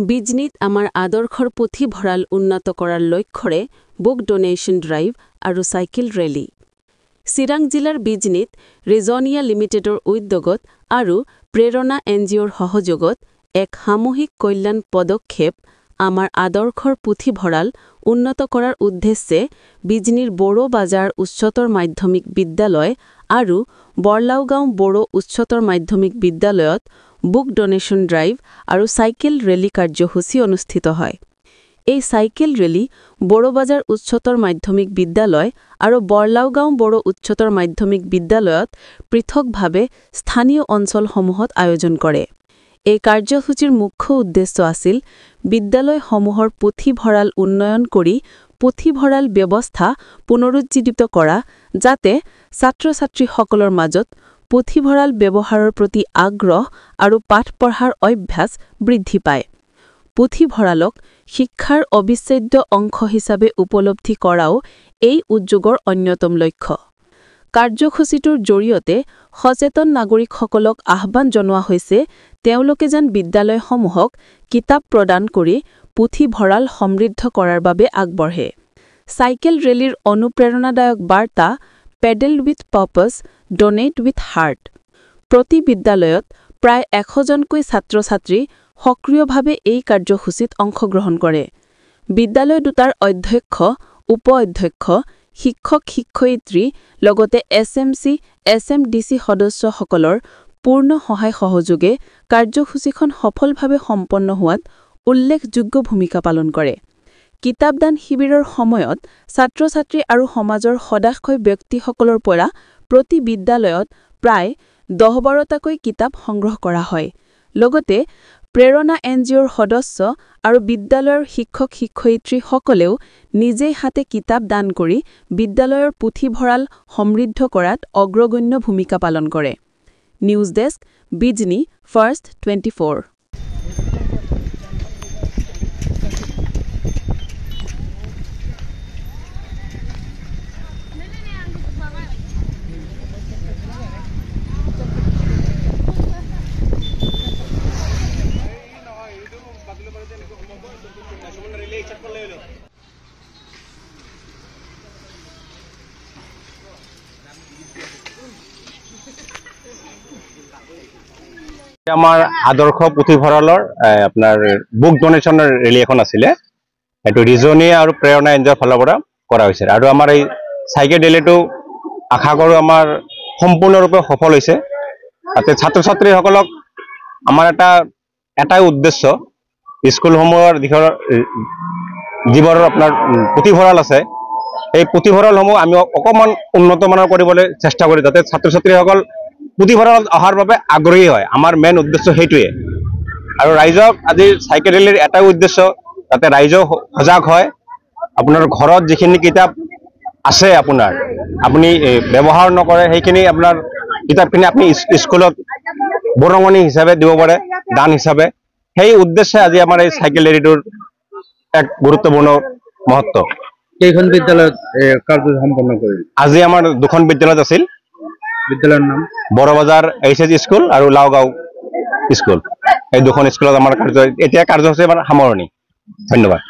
বিজনীত আমাৰ আদৰ্শৰ পুথিভঁৰাল উন্নত কৰাৰ লক্ষ্যৰে বুক ডোনেশ্যন ড্ৰাইভ আৰু চাইকেল ৰেলী। চিৰাং জিলাৰ বিজনীত ৰিজনিয়া লিমিটেডৰ উদ্যোগত আৰু প্ৰেৰণা এনজিঅ'ৰ সহযোগত এক সামূহিক কল্যাণ পদক্ষেপ আমাৰ আদৰ্শৰ পুথিভঁৰাল উন্নত কৰাৰ উদ্দেশ্যে বিজনীৰ বড়ো বাজাৰ উচ্চতৰ মাধ্যমিক বিদ্যালয় আৰু বৰলাওগাঁও বড়ো উচ্চতৰ মাধ্যমিক বিদ্যালয়ত বুক ডোনেশ্যন ড্ৰাইভ আৰু চাইকেল ৰেলী কাৰ্যসূচী অনুষ্ঠিত হয়। এই চাইকেল ৰেলী বড়ো বাজাৰ উচ্চতৰ মাধ্যমিক বিদ্যালয় আৰু বৰলাওগাঁও বড়ো উচ্চতৰ মাধ্যমিক বিদ্যালয়ত পৃথকভাৱে স্থানীয় অঞ্চলসমূহত আয়োজন কৰে। এই কাৰ্যসূচীৰ মুখ্য উদ্দেশ্য আছিল বিদ্যালয়সমূহৰ পুথিভঁৰাল উন্নয়ন কৰি পুথিভঁৰাল ব্যৱস্থা পুনৰুজ্জীৱিত কৰা, যাতে ছাত্ৰ-ছাত্ৰীসকলৰ মাজত পুথিভঁৰাল ব্যৱহাৰৰ প্ৰতি আগ্ৰহ আৰু পাঠ পঢ়াৰ অভ্যাস বৃদ্ধি পায়। পুথিভঁৰালক শিক্ষাৰ অবিচ্ছেদ্য অংশ হিচাপে উপলব্ধি কৰাও এই উদ্যোগৰ অন্যতম লক্ষ্য। কাৰ্যসূচীটোৰ জৰিয়তে সচেতন নাগৰিকসকলক আহ্বান জনোৱা হৈছে তেওঁলোকে যেন বিদ্যালয়সমূহক কিতাপ প্ৰদান কৰি পুথিভঁৰাল সমৃদ্ধ কৰাৰ বাবে আগবঢ়ে। চাইকেল ৰেলীৰ অনুপ্ৰেৰণাদায়ক বাৰ্তা pedal with purpose, donate with heart. প্ৰতি বিদ্যালয়ত প্ৰায় 100জনকৈ ছাত্ৰ-ছাত্ৰী সক্ৰিয়ভাৱে এই কাৰ্যসূচীত অংশগ্ৰহণ কৰে। বিদ্যালয় দুটাৰ অধ্যক্ষ, উপ-অধ্যক্ষ, শিক্ষক-শিক্ষয়িত্ৰী লগতে SMC, SMDC সদস্যসকলৰ পূৰ্ণ সহায় সহযোগে কাৰ্যসূচীখন সফলভাৱে সম্পন্ন হোৱাত উল্লেখযোগ্য ভূমিকা পালন কৰে। কিতাপদান শিবিৰৰ সময়ত ছাত্ৰ-ছাত্ৰী আৰু সমাজৰ সদাশয় ব্যক্তিসকলৰ পৰা প্ৰতি বিদ্যালয়ত প্ৰায় 10-12টাকৈ কিতাপ সংগ্ৰহ কৰা হয়। লগতে প্ৰেৰণা এনজিঅ'ৰ সদস্য আৰু বিদ্যালয়ৰ শিক্ষক-শিক্ষয়িত্ৰীসকলেও নিজেই হাতে কিতাপ দান কৰি বিদ্যালয়ৰ পুথিভঁৰাল সমৃদ্ধ কৰাত অগ্ৰগণ্য ভূমিকা পালন কৰে। News desk, Bijni first 24। আমাৰ আদৰ্শ পুথিভঁৰালৰ আপোনাৰ বুক ডোনেশ্যনৰ ৰেলী এখন আছিলে। এইটো ৰিজনিয়া আৰু প্ৰেৰণা এনজিঅ'ৰ ফালৰ পৰা কৰা হৈছে আৰু আমাৰ এই চাইকেল ৰেলীটো আশা কৰোঁ আমাৰ সম্পূৰ্ণৰূপে সফল হৈছে। তাতে ছাত্ৰ-ছাত্ৰীসকলক আমাৰ এটাই উদ্দেশ্য, স্কুলসমূহৰ যিবোৰ আপোনাৰ পুথিভঁৰাল আছে, এই পুথিভঁৰালসমূহ আমি অকণমান উন্নতমানৰ কৰিবলৈ চেষ্টা কৰি যাতে ছাত্ৰ-ছাত্ৰীসকল পুথিভঁৰালত অহাৰ বাবে আগ্ৰহী হয়। আমাৰ মেইন উদ্দেশ্য সেইটোৱে। আৰু ৰাইজক আজি চাইকেল ৰেলীৰ এটাই উদ্দেশ্য, যাতে ৰাইজও সজাগ হয়। আপোনাৰ ঘৰত যিখিনি কিতাপ আছে আপুনি ব্যৱহাৰ নকৰে, সেইখিনি আপোনাৰ কিতাপখিনি আপুনি স্কুলত বৰঙণি হিচাপে দিব পাৰে, দান হিচাপে। সেই উদ্দেশ্যে আজি আমাৰ এই চাইকেল ৰেলীটোৰ এক গুৰুত্বপূৰ্ণ মহত্ব। কেইখন বিদ্যালয়ত কাৰ্যসূচী সম্পন্ন কৰিল? আজি আমাৰ 2খন বিদ্যালয়ত আছিল। বিদ্যালয়ৰ নাম বড়ো বাজাৰ HS স্কুল আৰু লাওগাঁও স্কুল। এই 2খন স্কুলত আমাৰ এতিয়া কাৰ্যসূচী আমাৰ সামৰণি। ধন্যবাদ।